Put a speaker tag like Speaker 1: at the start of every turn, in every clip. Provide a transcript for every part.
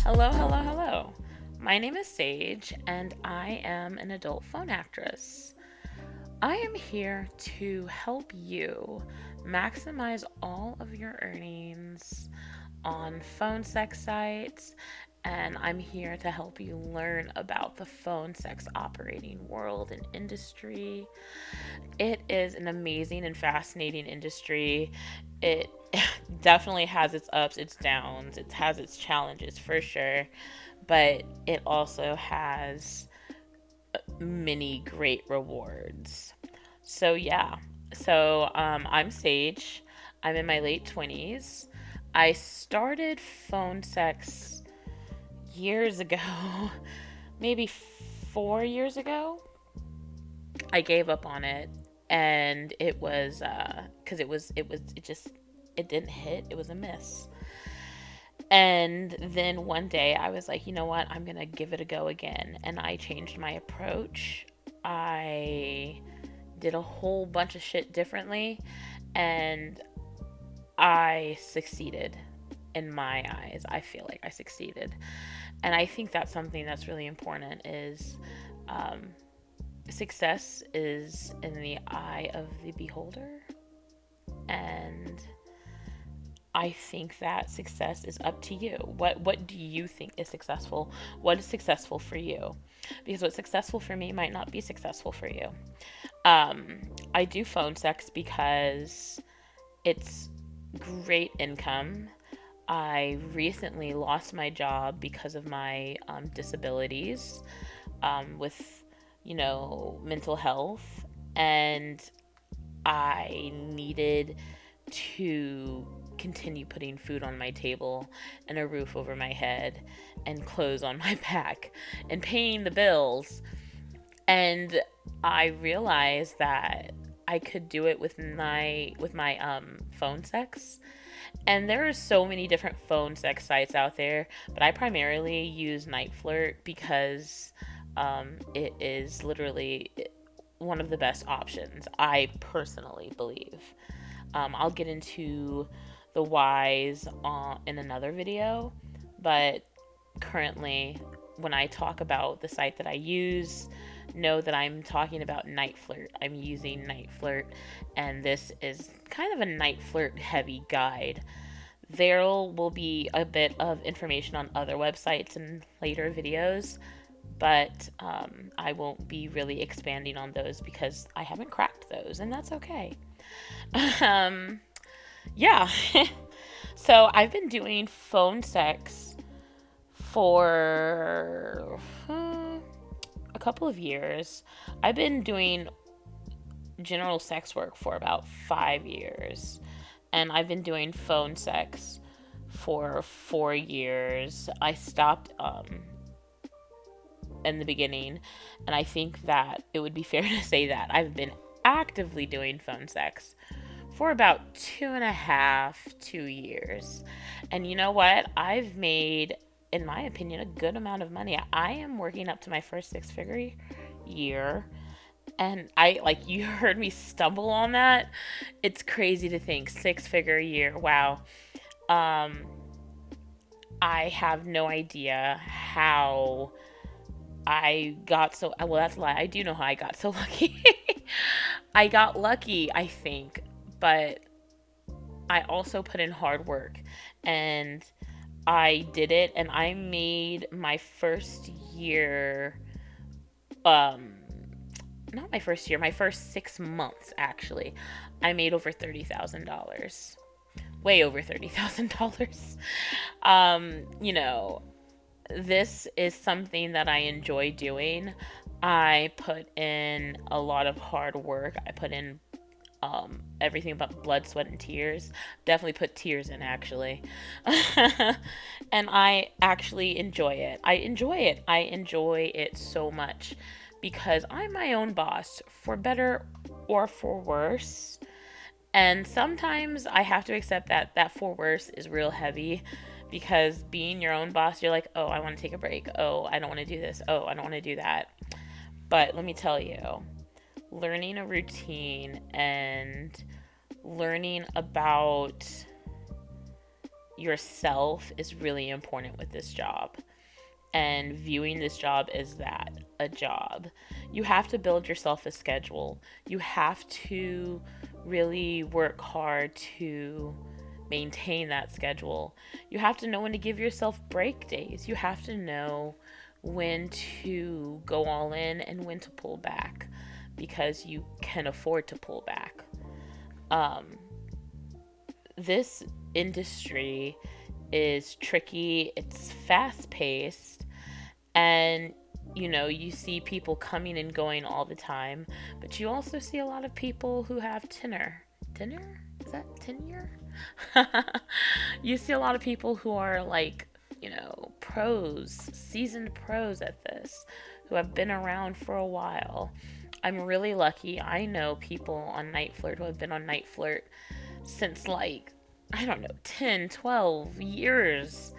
Speaker 1: Hello, hello, hello. My name is Sage, and I am an adult phone actress. I am here to help you maximize all of your earnings on phone sex sites, and I'm here to help you learn about the phone sex operating world and industry. It is an amazing and fascinating industry. It definitely has its ups, its downs, it has its challenges for sure, but it also has many great rewards. So, yeah. I'm Sage. I'm in my late 20s. I started phone sex years ago, maybe 4 years ago. I gave up on it, and it was because it didn't hit. It was a miss. And then one day I was like, you know what? I'm going to give it a go again. And I changed my approach. I did a whole bunch of shit differently. And I succeeded in my eyes. I feel like I succeeded. And I think that's something that's really important is um, success is in the eye of the beholder. And I think that success is up to you. What do you think is successful? What is successful for you? Because what's successful for me might not be successful for you. I do phone sex because it's great income. I recently lost my job because of my disabilities with, mental health, and I needed to continue putting food on my table and a roof over my head and clothes on my back and paying the bills. And I realized that I could do it with my phone sex. And there are so many different phone sex sites out there, but I primarily use Night Flirt because it is literally one of the best options, I personally believe. I'll get into the whys in another video, but currently, when I talk about the site that I use, know that I'm talking about Night Flirt. I'm using Night Flirt, and this is kind of a Night Flirt heavy guide. There will be a bit of information on other websites in later videos, but I won't be really expanding on those because I haven't cracked those, and that's okay. um, yeah. So I've been doing phone sex for a couple of years. I've been doing general sex work for about 5 years, and I've been doing phone sex for 4 years. I stopped in the beginning, and I think that it would be fair to say that I've been actively doing phone sex for about 2.5, 2 years. And you know what? I've made, in my opinion, a good amount of money. I am working up to my first six-figure year. And like, you heard me stumble on that. It's crazy to think six-figure year. Wow. Um, I have no idea how I got so, well, that's a lie. I do know how I got so lucky. I got lucky, I think, but I also put in hard work, and I did it, and I made my first year, um, not my first year, my first 6 months actually. I made over $30,000, way over $30,000. You know, this is something that I enjoy doing. I put in a lot of hard work. I put in everything but blood, sweat, and tears. Definitely put tears in, actually. And I actually enjoy it. I enjoy it. I enjoy it so much because I'm my own boss, for better or for worse. And sometimes I have to accept that that for worse is real heavy because being your own boss, you're like, oh, I want to take a break. Oh, I don't want to do this. Oh, I don't want to do that. But let me tell you, learning a routine and learning about yourself is really important with this job, and viewing this job as that, a job. You have to build yourself a schedule. You have to really work hard to maintain that schedule. You have to know when to give yourself break days. You have to know when to go all in and when to pull back, because you can afford to pull back. Um, this industry is tricky, it's fast paced, and you see people coming and going all the time, but you also see a lot of people who have tenure, is that tenure? You see a lot of people who are like, pros, seasoned pros at this, who have been around for a while. I'm really lucky. I know people on Night Flirt who have been on Night Flirt since, like, I don't know, 10, 12 years.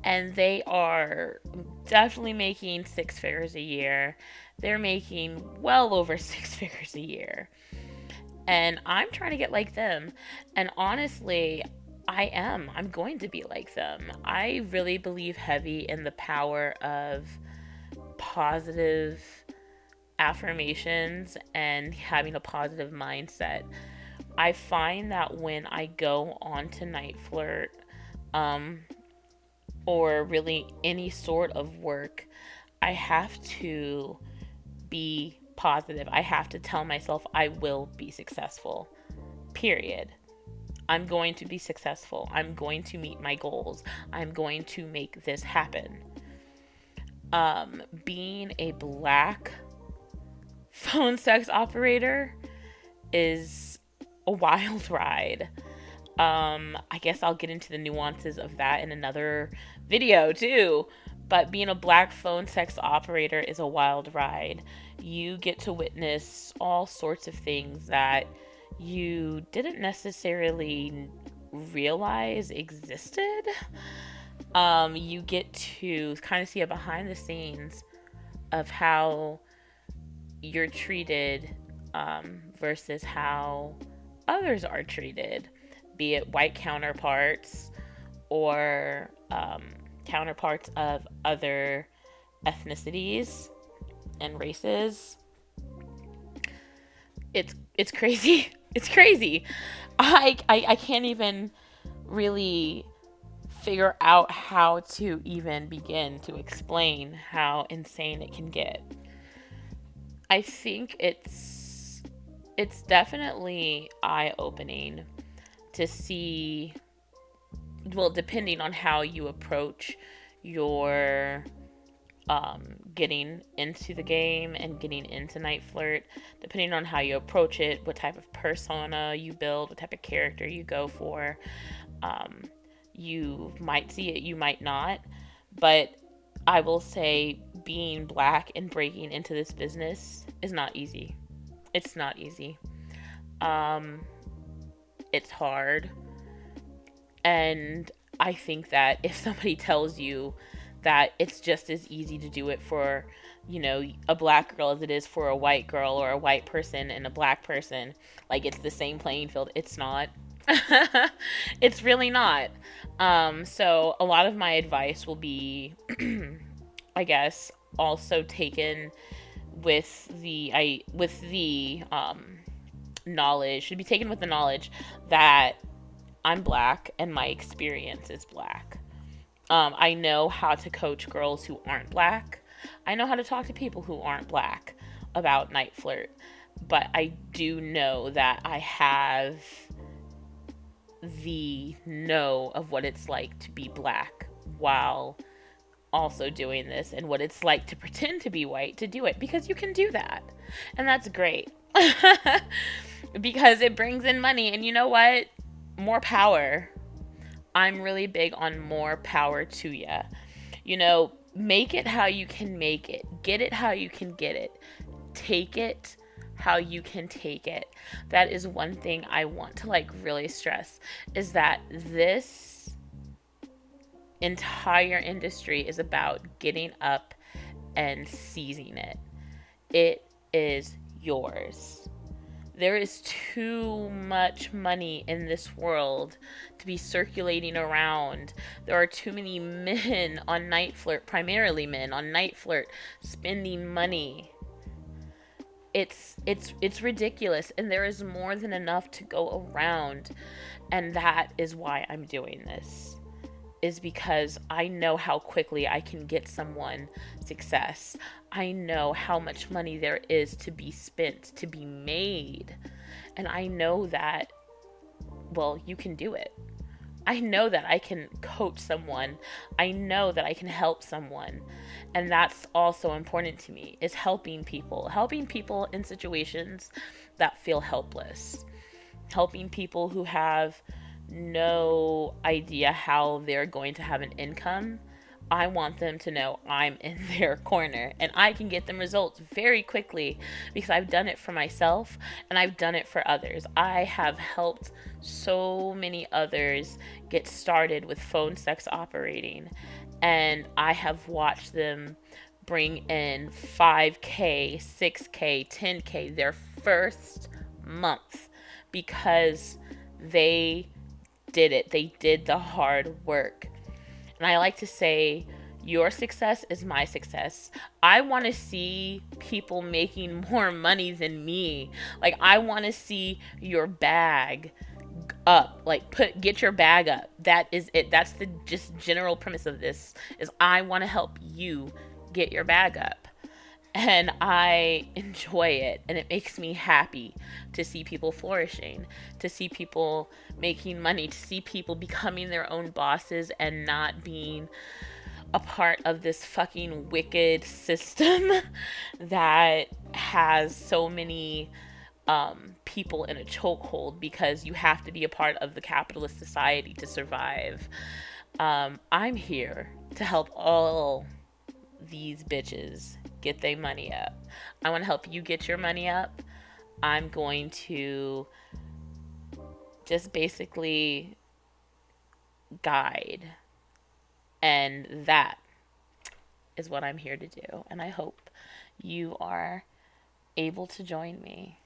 Speaker 1: And they are definitely making six figures a year. They're making well over six figures a year. And I'm trying to get like them. And honestly, I'm going to be like them. I really believe heavy in the power of positive affirmations and having a positive mindset. I find that when I go on to Night Flirt, um, or really any sort of work, I have to be positive. I have to tell myself I will be successful. Period. I'm going to be successful. I'm going to meet my goals. I'm going to make this happen. Being a black phone sex operator is a wild ride. I guess I'll get into the nuances of that in another video too. But being a black phone sex operator is a wild ride. You get to witness all sorts of things that you didn't necessarily realize existed. You get to kind of see a behind the scenes of how you're treated, versus how others are treated, be it white counterparts or counterparts of other ethnicities and races. It's crazy. It's crazy. I can't even really figure out how to even begin to explain how insane it can get. I think it's definitely eye-opening to see, well, depending on how you approach your getting into the game and getting into Night Flirt, depending on how you approach it, what type of persona you build, what type of character you go for. You might see it, you might not, but I will say being black and breaking into this business is not easy. It's not easy. It's hard. And I think that if somebody tells you that it's just as easy to do it for, a black girl as it is for a white girl, or a white person and a black person, like it's the same playing field, it's not. It's really not. So a lot of my advice will be, I guess, also taken with the knowledge, should be taken with the knowledge that I'm black and my experience is black. I know how to coach girls who aren't black. I know how to talk to people who aren't black about Night Flirt. But I do know that I have the know of what it's like to be black while also doing this, and what it's like to pretend to be white to do it, because you can do that. And that's great. Because it brings in money, and you know what? More power. I'm really big on more power to you. Make it how you can make it. Get it how you can get it. Take it how you can take it. That is one thing I want to really stress, is that this entire industry is about getting up and seizing it. It is yours. There is too much money in this world to be circulating around. There are too many men on Night Flirt, primarily men on Night Flirt, spending money. It's ridiculous, and there is more than enough to go around. And that is why I'm doing this, is because I know how quickly I can get someone success. I know how much money there is to be spent, to be made. And I know that, well, you can do it. I know that I can coach someone. I know that I can help someone. And that's also important to me, is helping people. Helping people in situations that feel helpless. Helping people who have no idea how they're going to have an income. I want them to know I'm in their corner and I can get them results very quickly because I've done it for myself and I've done it for others. I have helped so many others get started with phone sex operating, and I have watched them bring in 5K, 6K, 10K their first month because they did it. They did the hard work. And I like to say, your success is my success. I want to see people making more money than me. Like, I want to see your bag up. Like, get your bag up. That is it. That's the just general premise of this, is I want to help you get your bag up. And I enjoy it, and it makes me happy to see people flourishing, to see people making money, to see people becoming their own bosses and not being a part of this fucking wicked system that has so many people in a chokehold because you have to be a part of the capitalist society to survive. I'm here to help all these bitches get their money up. I want to help you get your money up. I'm going to just basically guide. And that is what I'm here to do. And I hope you are able to join me.